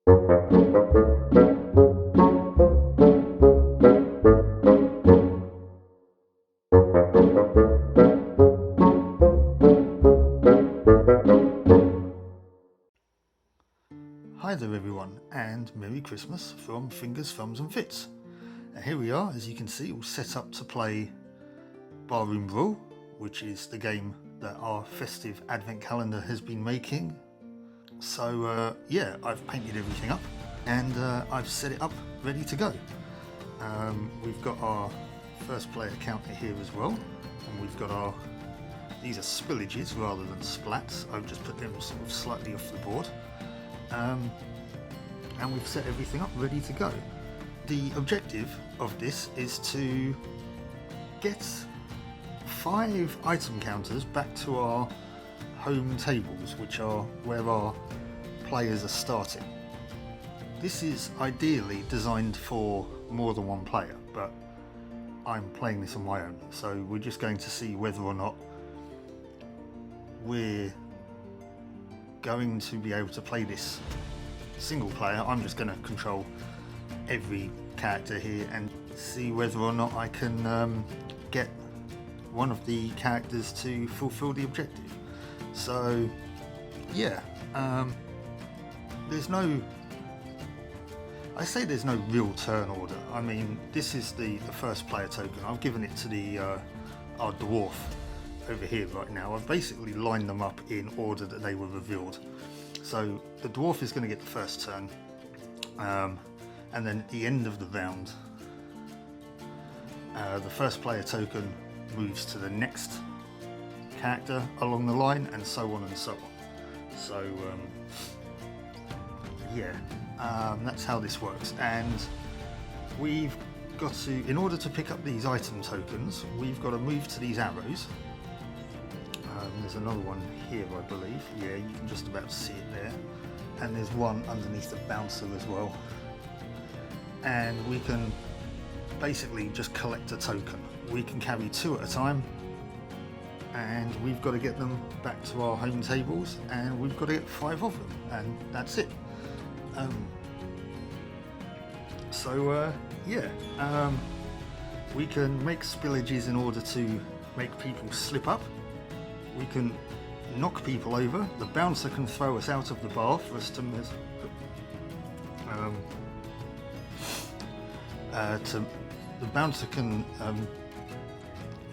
Hi there everyone, and Merry Christmas from Fingers, Thumbs and Fits. And here we are, as you can see, all set up to play BRAWL, which is the game that our festive advent calendar has been making. So yeah, I've painted everything up and I've set it up ready to go. We've got our first player counter here as well, and we've got these are spillages rather than splats. I've just put them sort of slightly off the board. And we've set everything up ready to go. The objective of this is to get 5 item counters back to our home tables, which are where our players are starting. This is ideally designed for more than one player, but I'm playing this on my own, so we're just going to see whether or not we're going to be able to play this single player. I'm just going to control every character here and see whether or not I can get one of the characters to fulfill the objective. So yeah, there's no real turn order. I mean, this is the first player token. I've given it to the our dwarf over here right now. I've basically lined them up in order that they were revealed. So the dwarf is going to get the first turn, and then at the end of the round, the first player token moves to the next character along the line, and so on and so on. So yeah, that's how this works. And we've got to, in order to pick up these item tokens, we've got to move to these arrows. There's another one here, I believe. Yeah, you can just about see it there. And there's one underneath the bouncer as well. And we can basically just collect a token. We can carry 2 at a time, and we've got to get them back to our home tables, and we've got to get 5 of them, and that's it. Yeah, we can make spillages in order to make people slip up. We can knock people over. The bouncer can throw us out of the bar for us to miss. The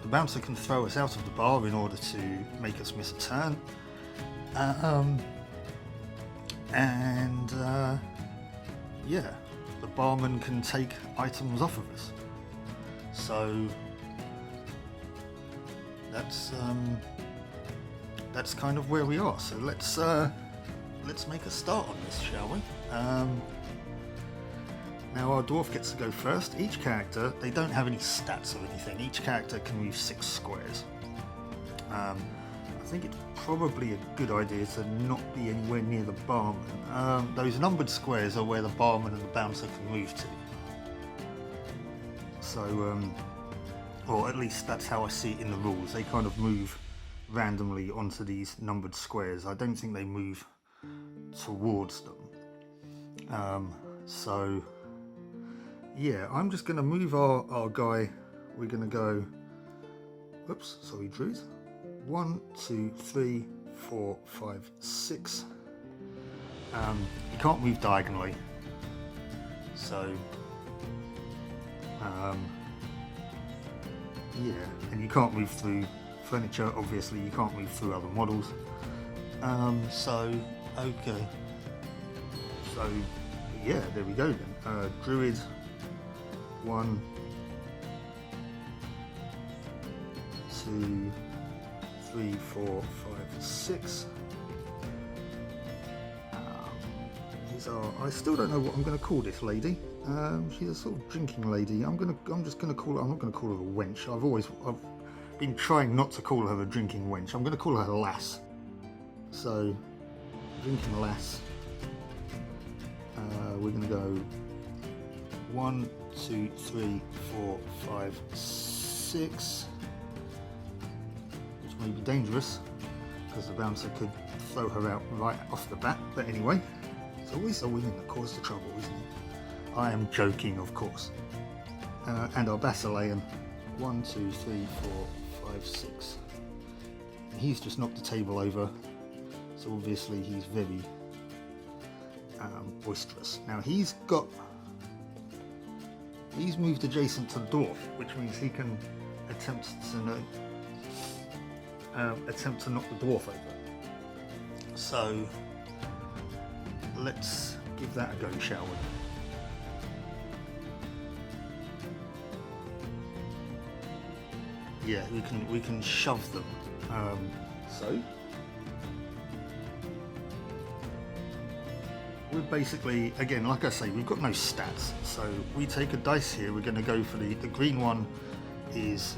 bouncer can throw us out of the bar in order to make us miss a turn. Yeah, the barman can take items off of us. So that's kind of where we are. So let's make a start on this, shall we? Now our dwarf gets to go first. Each character, they don't have any stats or anything. Each character can move 6 squares. I think it's probably a good idea to not be anywhere near the barman. Those numbered squares are where the barman and the bouncer can move to. So, or at least that's how I see it in the rules. They kind of move randomly onto these numbered squares. I don't think they move towards them. So yeah, I'm just going to move our guy. We're going to go, oops, sorry, Drews. 1, 2, 3, 4, 5, 6. You can't move diagonally, so yeah, and you can't move through furniture. Obviously you can't move through other models. So okay, so yeah, there we go then. Druid 1, 2, 3, 4, 5, 6. I still don't know what I'm going to call this lady. She's a sort of drinking lady. I'm just going to call her. I'm not going to call her a wench. I've been trying not to call her a drinking wench. I'm going to call her a lass. So, drinking lass. We're going to go 1, 2, 3, 4, 5, 6. Which may be dangerous because the bouncer could throw her out right off the bat. But anyway. It's always the women that cause the trouble, isn't it? I am joking, of course. And our Basilean, 1, 2, 3, 4, 5, 6. He's just knocked the table over, so obviously he's very boisterous. Now he's moved adjacent to the dwarf, which means he can attempt to knock the dwarf over. So let's give that a go, shall we? Yeah, we can shove them. So we're basically, again, like I say, we've got no stats. So we take a dice here. We're going to go for the green one is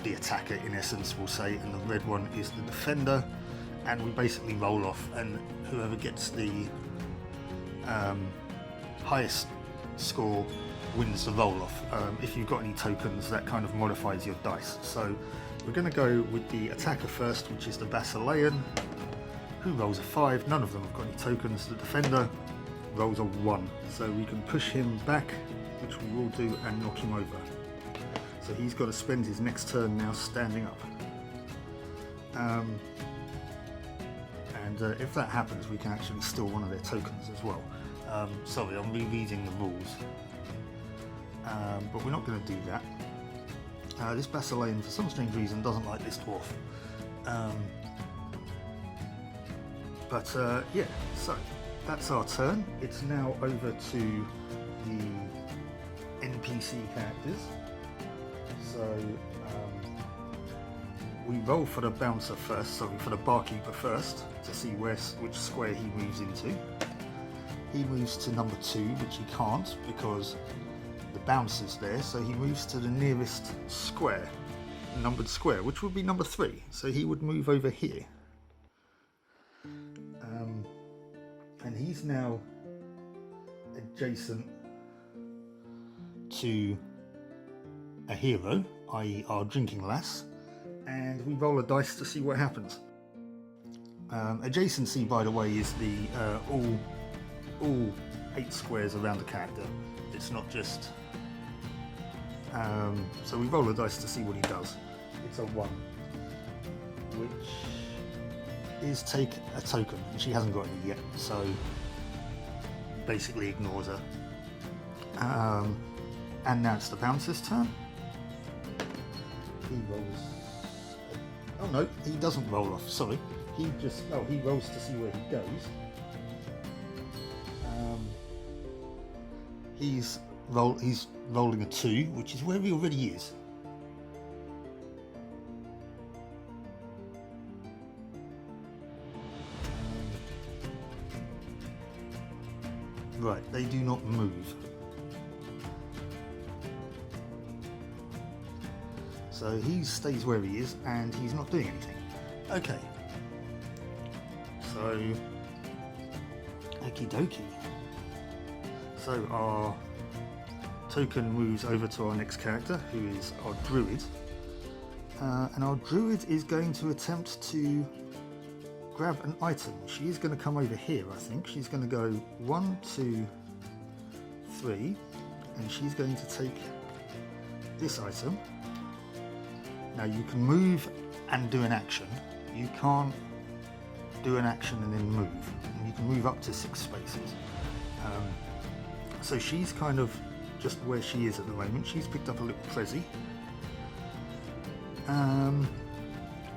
the attacker in essence, we'll say, and the red one is the defender. And we basically roll off, and whoever gets the highest score wins the roll-off. If you've got any tokens, that kind of modifies your dice. So we're going to go with the attacker first, which is the Basilean, who rolls a 5. None of them have got any tokens. The defender rolls a 1. So we can push him back, which we will do, and knock him over. So he's got to spend his next turn now standing up. And if that happens, we can actually steal one of their tokens as well. Sorry, I'm rereading the rules. But we're not going to do that. This Basilean, for some strange reason, doesn't like this dwarf. Yeah, so that's our turn. It's now over to the NPC characters. So we roll for the bouncer first, sorry, for the barkeeper first, to see which square he moves into. He moves to number 2, which he can't because the bouncer's there, so he moves to the nearest square, numbered square, which would be number 3. So he would move over here. And he's now adjacent to a hero, i.e. our drinking lass, and we roll a dice to see what happens. Adjacency, by the way, is the all 8 squares around the character. It's not just... so we roll a dice to see what he does. It's a 1, which is take a token, and she hasn't got any yet, so basically ignores her. And now it's the bouncer's turn. He rolls... Oh no, he doesn't roll off, sorry. He rolls to see where he goes. He's rolling a 2, which is where he already is. Right, they do not move. So he stays where he is, and he's not doing anything. Okay. So, okie dokie. So our token moves over to our next character, who is our druid. And our druid is going to attempt to grab an item. She is going to come over here, I think. She's going to go 1, 2, 3, and she's going to take this item. Now you can move and do an action. You can't do an action and then move. And you can move up to 6 spaces. So she's kind of just where she is at the moment. She's picked up a little Prezi.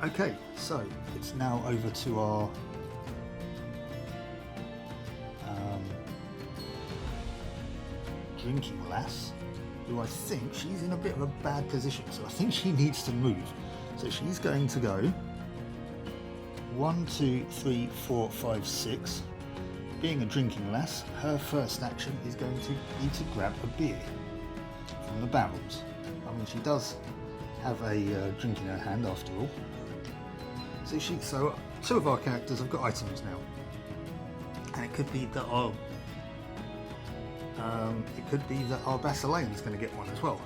Okay, so it's now over to our drinking lass, who I think she's in a bit of a bad position, so I think she needs to move. So she's going to go 1, 2, 3, 4, 5, 6. Being a drinking lass, her first action is going to be to grab a beer from the barrels. I mean, she does have a drink in her hand after all. So 2 of our characters have got items now, and it could be that our Basilean is going to get one as well.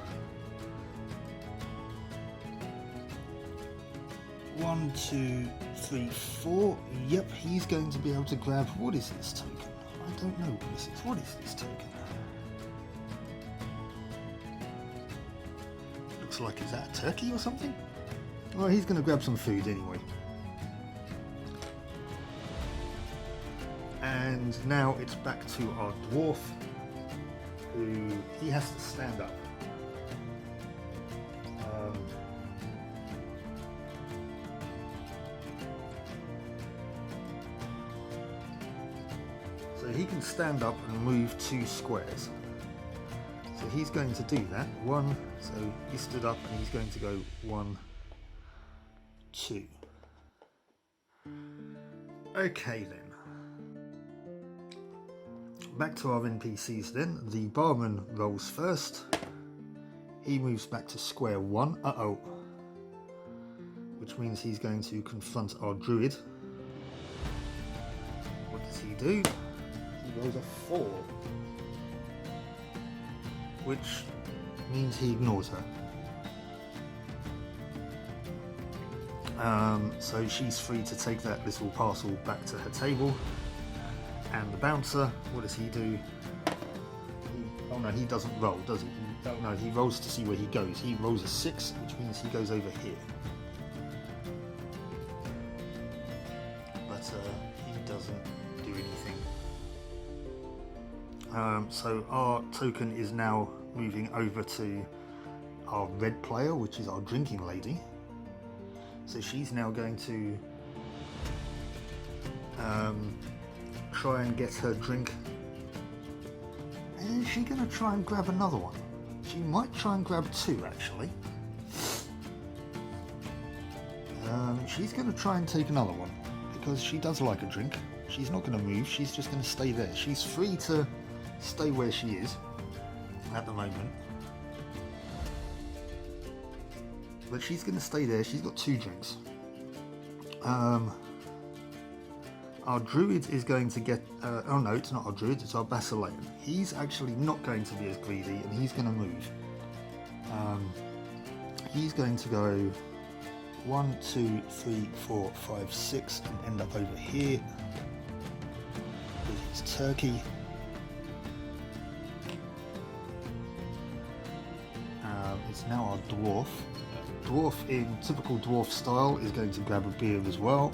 1, 2, 3, 4. Yep, he's going to be able to grab. What is this token? I don't know what this is. What is this token? Looks like, is that a turkey or something? Well, he's going to grab some food anyway. And now it's back to our dwarf, who he has to stand up. So he can stand up and move 2 squares. So he's going to do that. 1, so he stood up and he's going to go 1, 2. Okay then. Back to our NPCs then. The barman rolls first. He moves back to square 1. Uh-oh. Which means he's going to confront our druid. What does he do? He rolls a 4. Which means he ignores her. So she's free to take that little parcel back to her table. And the bouncer, what does he do? Oh no, he doesn't roll, does he? Oh no, he rolls to see where he goes. He rolls a 6, which means he goes over here. But he doesn't do anything. So our token is now moving over to our red player, which is our drinking lady. So she's now going to try and get her drink. Is she going to try and grab another one? She might try and grab 2 actually. She's going to try and take another one because she does like a drink. She's not going to move, she's just going to stay there. She's free to stay where she is at the moment. But she's going to stay there. She's got 2 drinks. Our druid is going to get... oh no, it's not our druid, it's our Basilean. He's actually not going to be as greedy and he's going to move. He's going to go 1, 2, 3, 4, 5, 6 and end up over here with his turkey. It's now our dwarf. Dwarf, in typical dwarf style, is going to grab a beer as well.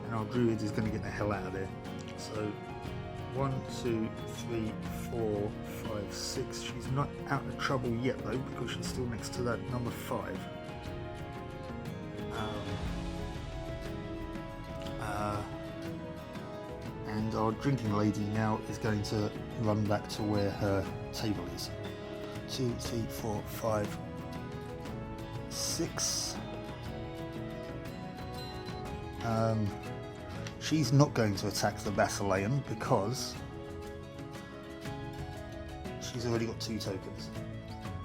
And our druid is going to get the hell out of there. So 1, 2, 3, 4, 5, 6. She's not out of trouble yet though, because she's still next to that number 5. And our drinking lady now is going to run back to where her table is. 2, 3, 4, 5, 6. She's not going to attack the Basilean because she's already got 2 tokens,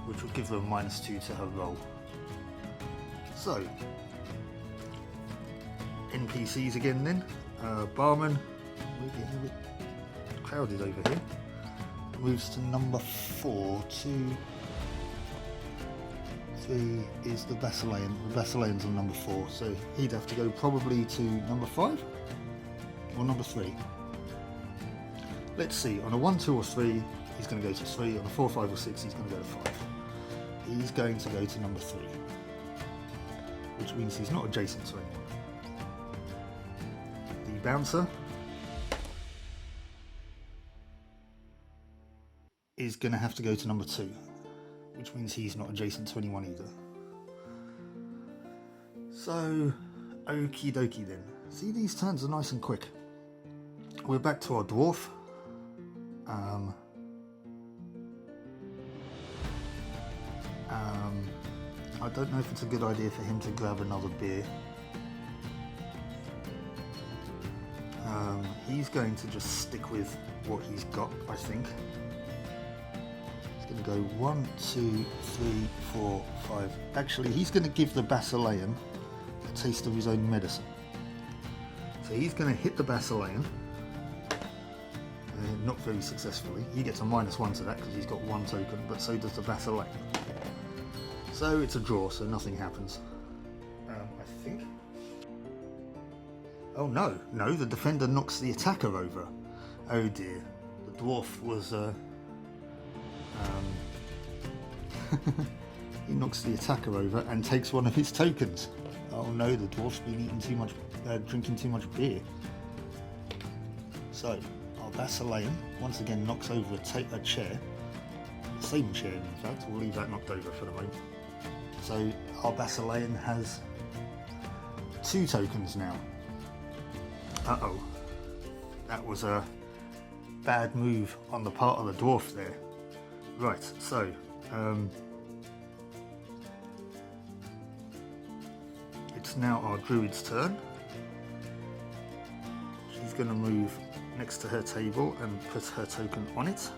which will give her a -2 to her roll. So, NPCs again then. Barman, we're getting a bit crowded over here. Moves to number 4. 2, 3 is the Basilean. The Basilean's on number 4, so he'd have to go probably to number 5 or number 3. Let's see, on a 1, 2 or 3 he's going to go to 3, on a 4, 5 or 6 he's going to go to 5. He's going to go to number 3, which means he's not adjacent to anyone. The bouncer is going to have to go to number 2, which means he's not adjacent to anyone either. So, okie dokie then. See, these turns are nice and quick. We're back to our dwarf. I don't know if it's a good idea for him to grab another beer. He's going to just stick with what he's got, I think. He's going to go 1, 2, 3, 4, 5. Actually, he's going to give the Basilean a taste of his own medicine. So he's going to hit the Basilean. Not very successfully. He gets a -1 to that because he's got 1 token, but so does the Basilean. So it's a draw, so nothing happens. think. Oh no, the defender knocks the attacker over. Oh dear, the dwarf was he knocks the attacker over and takes one of his tokens. Oh no, the dwarf's been eating too much, drinking too much beer. So, our Basilean once again knocks over a chair. The same chair, in fact. We'll leave that knocked over for the moment. So, our Basilean has 2 tokens now. Uh-oh. That was a bad move on the part of the dwarf there. Right, so... it's now our druid's turn. She's going to move next to her table and put her token on it.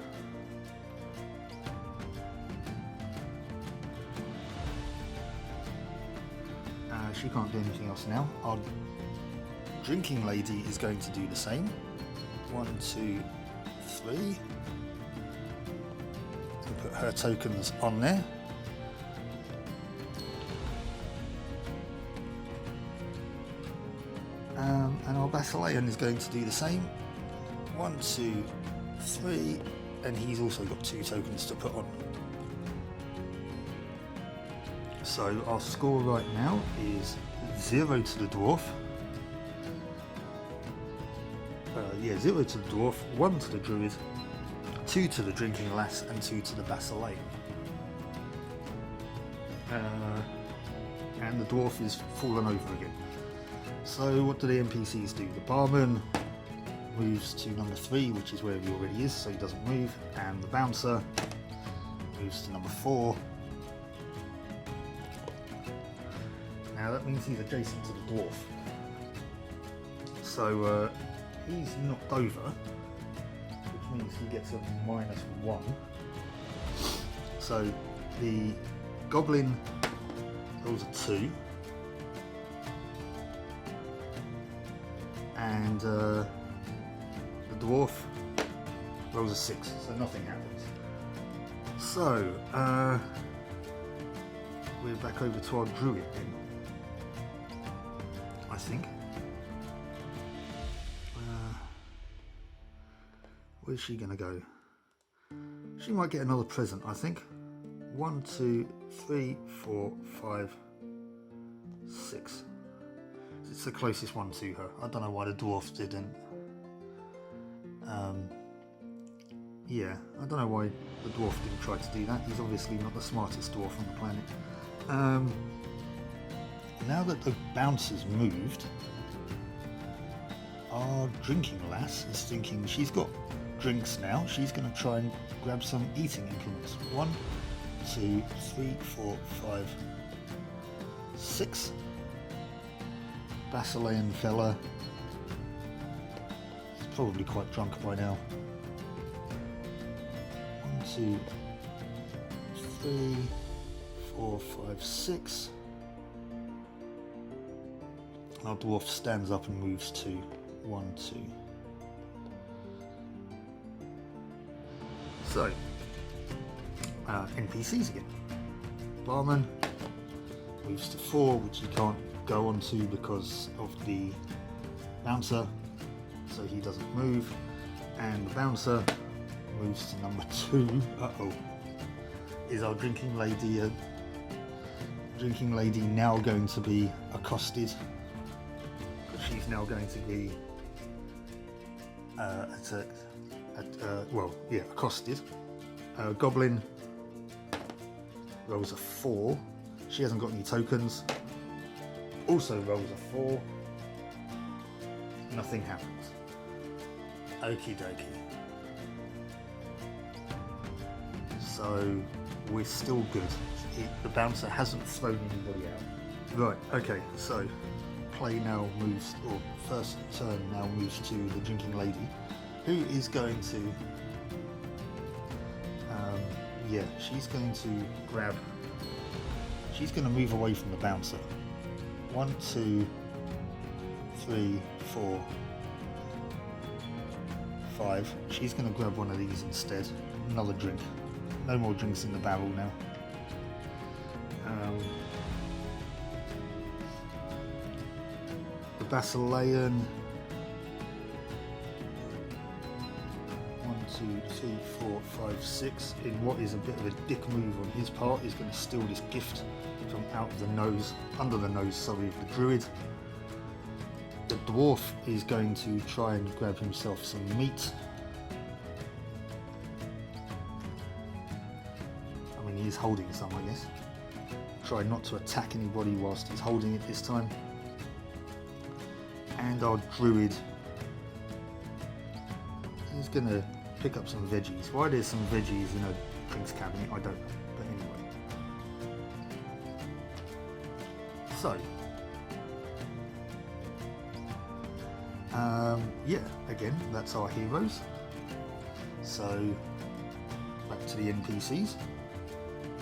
She can't do anything else now. Our drinking lady is going to do the same. 1, 2, 3. And put her tokens on there. And our Basilean is going to do the same. 1, 2, 3, and he's also got 2 tokens to put on. So our score right now is 0 to the dwarf. 0 to the dwarf, 1 to the druid, 2 to the drinking lass, and 2 to the Basilean. And the dwarf is fallen over again. So what do the NPCs do? The barman moves to number 3, which is where he already is, so he doesn't move, and the bouncer moves to number 4. Now that means he's adjacent to the dwarf. So he's knocked over, which means he gets a -1. So the goblin rolls a 2. And the dwarf rolls a 6, so nothing happens. So, we're back over to our druid then, I think. Where's she gonna go? She might get another present, I think. 1, 2, 3, 4, 5, 6. It's the closest one to her. I don't know why the dwarf didn't. Yeah, I don't know why the dwarf didn't try to do that. He's obviously not the smartest dwarf on the planet. Now that the bouncer's moved, our drinking lass is thinking she's got drinks now. She's going to try and grab some eating implements. 1, 2, 3, 4, 5, 6. Basilean fella. He's probably quite drunk by now. 1, 2, 3, 4, 5, 6. Our dwarf stands up and moves to 1, 2. So, NPCs again. Barman moves to 4, which he can't go on to because of the bouncer, so he doesn't move, and the bouncer moves to number 2. Uh-oh. Is our drinking lady now going to be accosted? Because she's now going to be accosted. Goblin rolls a 4. She hasn't got any tokens. Also rolls a 4. Nothing happens. Okie dokie. So we're still good. The bouncer hasn't thrown anybody out. Right, okay, so play now moves, or first turn now moves to the drinking lady, who is going to, she's going to grab, she's going to move away from the bouncer. 1, 2, 3, 4, 5. She's going to grab one of these instead. Another drink. No more drinks in the barrel now. Basilean. 1, 2, 3, 4, 5, 6. In what is a bit of a dick move on his part, is going to steal this gift from out the nose, under the nose, sorry, of the druid. The dwarf is going to try and grab himself some meat. I mean, he is holding some, I guess. Try not to attack anybody whilst he's holding it this time. And our druid is going to pick up some veggies. Why there's some veggies in a drinks cabinet, I don't know. But anyway. So. Yeah, again, that's our heroes. So, back to the NPCs.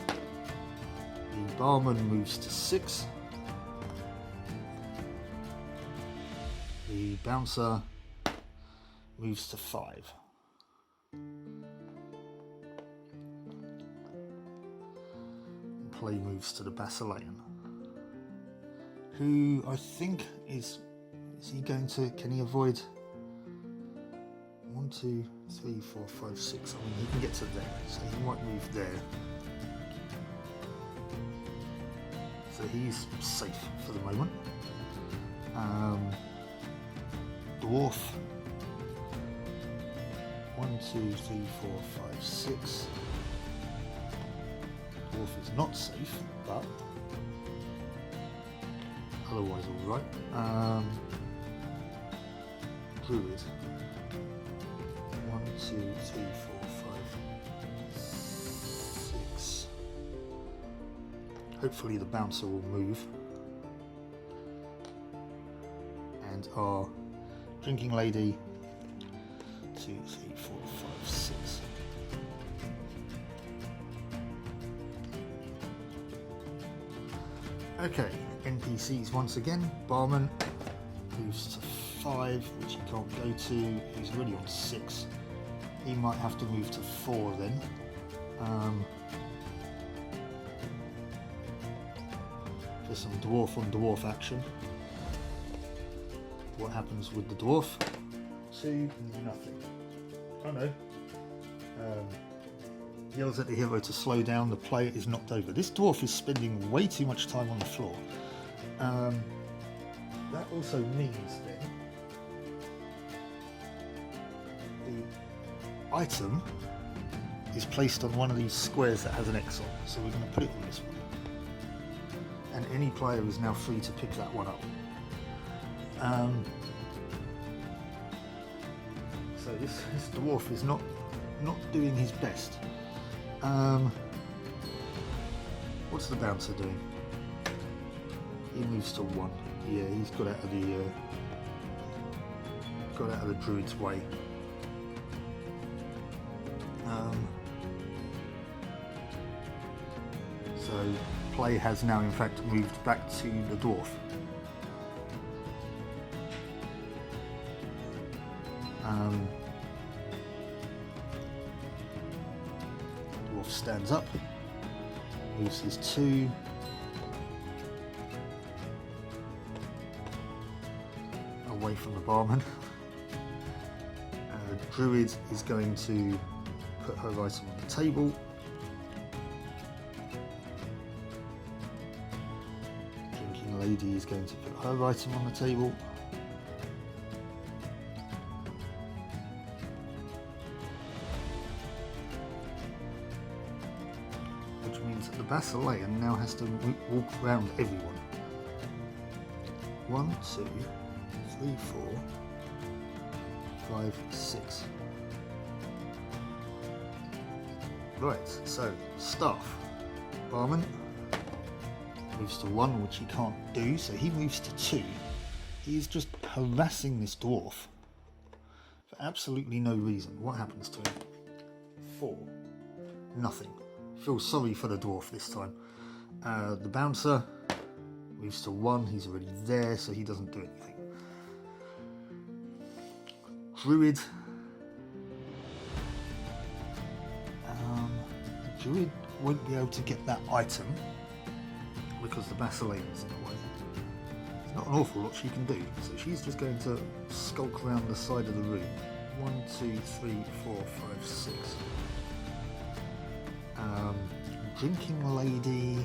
The barman moves to 6. The bouncer moves to 5. And play moves to the Basilean, who I think is he going to, can he avoid 1, 2, 3, 4, 5, 6? I mean, he can get to there, so he might move there. So he's safe for the moment. Dwarf. 1, 2, 3, 4, 5, 6. Dwarf is not safe, but otherwise all right. Druid. 1, 2, 3, 4, 5, 6. Hopefully the bouncer will move. And our drinking lady. 2, 3, 4, 5, 6. Okay, NPCs once again. Barman moves to 5, which he can't go to. He's really on 6. He might have to move to 4 then. For some dwarf on dwarf action. What happens with the dwarf? 2, nothing. Oh no. Yells at the hero to slow down. The player is knocked over. This dwarf is spending way too much time on the floor. That also means then the item is placed on one of these squares that has an X on. So we're going to put it on this one. And any player is now free to pick that one up. So this dwarf is not doing his best. What's the bouncer doing? He moves to 1. Yeah, he's got out of the druid's way. So play has now in fact moved back to the dwarf. Dwarf stands up, moves his 2. Away from the barman. Druid is going to put her item on the table. Drinking lady is going to put her item on the table. Which means that the Basilean now has to walk around everyone. 1, 2, 3, 4, 5, 6. Right, so staff. Barman moves to 1, which he can't do, so he moves to 2. He's just harassing this dwarf for absolutely no reason. What happens to him? 4. Nothing. Feel sorry for the dwarf this time. The bouncer moves to 1. He's already there, so he doesn't do anything. Druid. The druid won't be able to get that item because the Basilean is in the way. There's not an awful lot she can do. So she's just going to skulk around the side of the room. 1, 2, 3, 4, 5, 6. Drinking lady.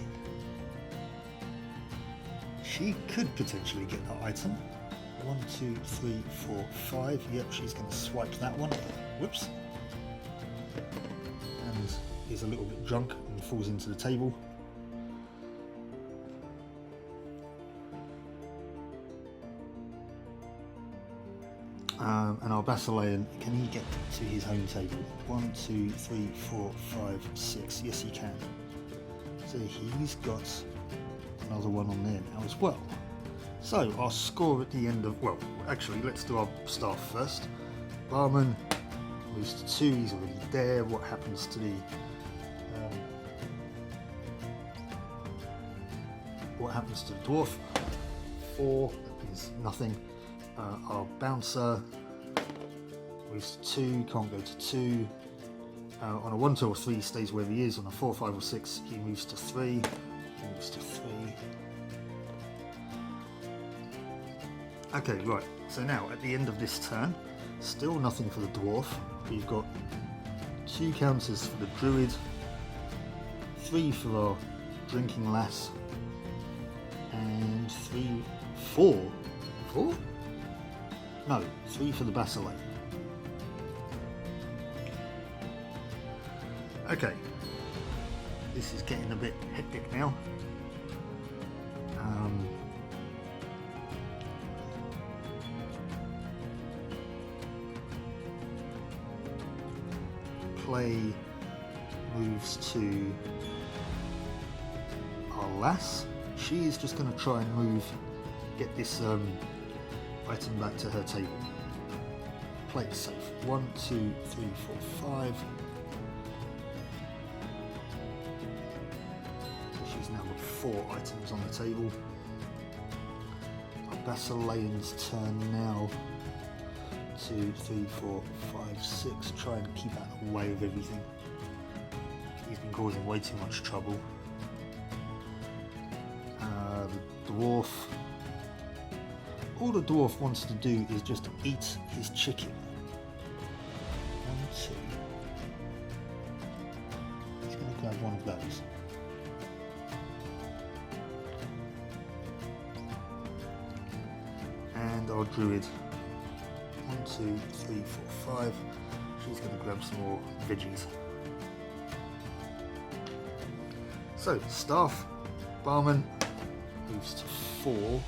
She could potentially get that item. 1, 2, 3, 4, 5. Yep, she's going to swipe that one. Whoops. And is a little bit drunk and falls into the table. And our Basilean, can he get to his home table? 1, 2, 3, 4, 5, 6. Yes, he can. So he's got another one on there now as well. So our score at the end of, well, actually let's do our staff first. Barman moves to 2, he's already there. What happens to the dwarf? 4 is nothing. Our bouncer moves to 2, can't go to 2. On a 1, 2 or 3 stays where he is. On a 4, 5 or 6 he moves to 3. He moves to 3. Okay, right, so now at the end of this turn, still nothing for the dwarf. We've got 2 counters for the druid, 3 for our drinking lass, and 4? No, 3 for the Basilean. Okay, this is getting a bit hectic now. Play moves to our lass. She is just going to try and get this item back to her table. Play it safe. 1, 2, 3, 4, 5. So she's now got 4 items on the table. Our Basilean's turn now. 2, 3, 4, 5, 6. Try and keep out of the way of everything. He's been causing way too much trouble. The dwarf. All the dwarf wants to do is just eat his chicken. 1, 2. He's going to grab one of those. And our druid. 1, 2, 3, 4, 5. She's going to grab some more veggies. So, staff, barman moves to 4.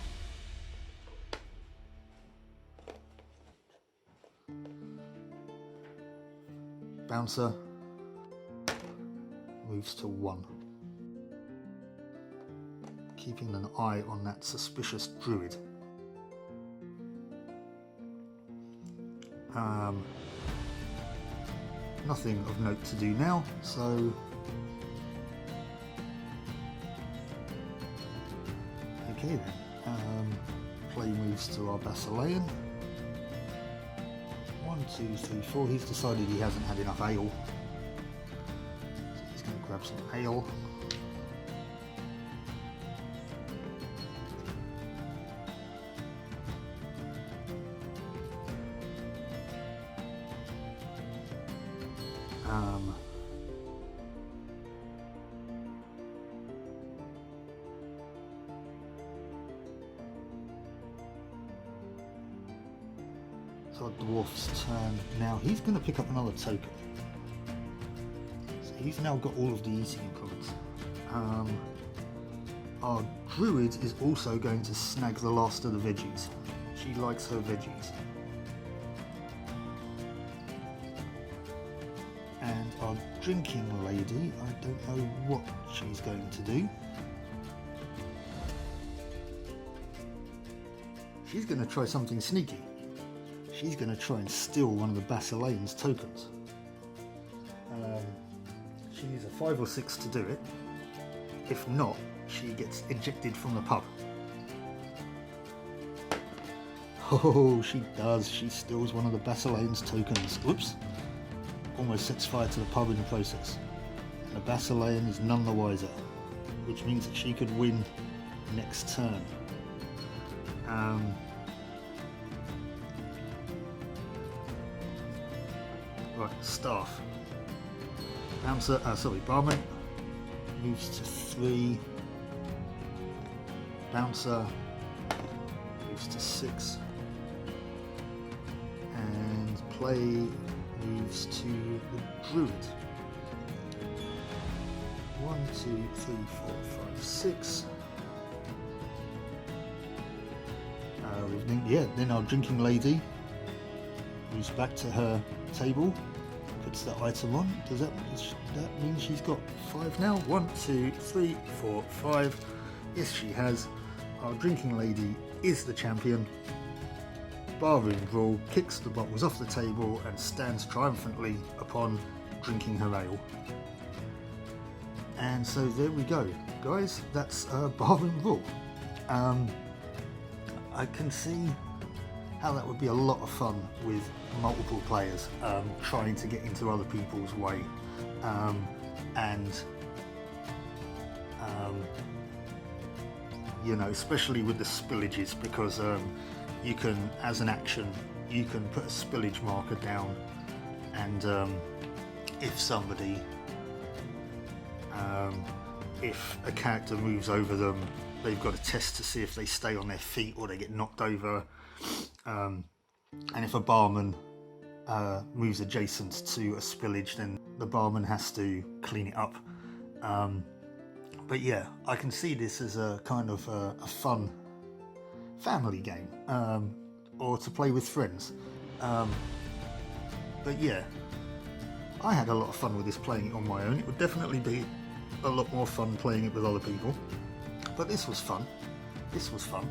Bouncer moves to 1. Keeping an eye on that suspicious druid. Nothing of note to do now, so okay then. Play moves to our Basilean. 1, 2, 3, 4. He's decided he hasn't had enough ale, so he's going to grab some ale. So our dwarf's turn now. He's going to pick up another token. So he's now got all of the eating implements. Our druid is also going to snag the last of the veggies. She likes her veggies. And our drinking lady, I don't know what she's going to do. She's going to try something sneaky. She's going to try and steal one of the Basilean's tokens. She needs a 5 or 6 to do it. If not, she gets ejected from the pub. Oh, she does. She steals one of the Basilean's tokens. Oops. Almost sets fire to the pub in the process. And the Basilean is none the wiser, which means that she could win next turn. Right, staff. Bouncer, barman moves to 3. Bouncer moves to 6. And play moves to the druid. 1, 2, 3, 4, 5, 6. Then our drinking lady moves back to her table, puts the item on. Does that mean she's got 5 now? 1, 2, 3, 4, 5. Yes, she has. Our drinking lady is the champion. Barroom Brawl kicks the bottles off the table and stands triumphantly upon drinking her ale. And so there we go, guys. That's Barroom Brawl. I can see how that would be a lot of fun with multiple players trying to get into other people's way, you know, especially with the spillages, because you can, as an action, you can put a spillage marker down, and if somebody, if a character moves over them, they've got a test to see if they stay on their feet or they get knocked over. And if a barman moves adjacent to a spillage, then the barman has to clean it up. But yeah, I can see this as a kind of a fun family game, or to play with friends. But yeah, I had a lot of fun with this playing it on my own. It would definitely be a lot more fun playing it with other people. But this was fun. This was fun.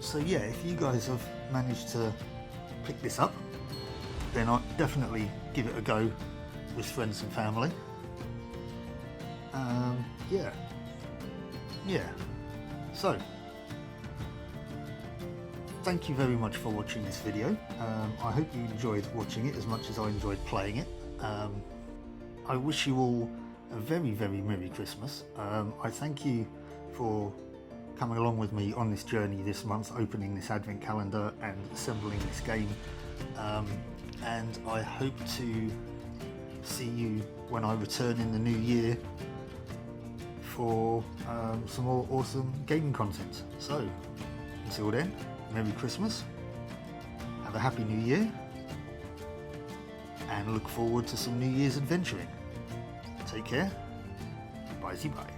So yeah, if you guys have managed to pick this up, then I'd definitely give it a go with friends and family. Yeah. So, thank you very much for watching this video. I hope you enjoyed watching it as much as I enjoyed playing it. I wish you all a very, very Merry Christmas. I thank you for coming along with me on this journey this month, opening this advent calendar and assembling this game, and I hope to see you when I return in the new year for some more awesome gaming content. So until then, Merry Christmas, have a happy new year, and look forward to some New Year's adventuring. Take care, bye-bye.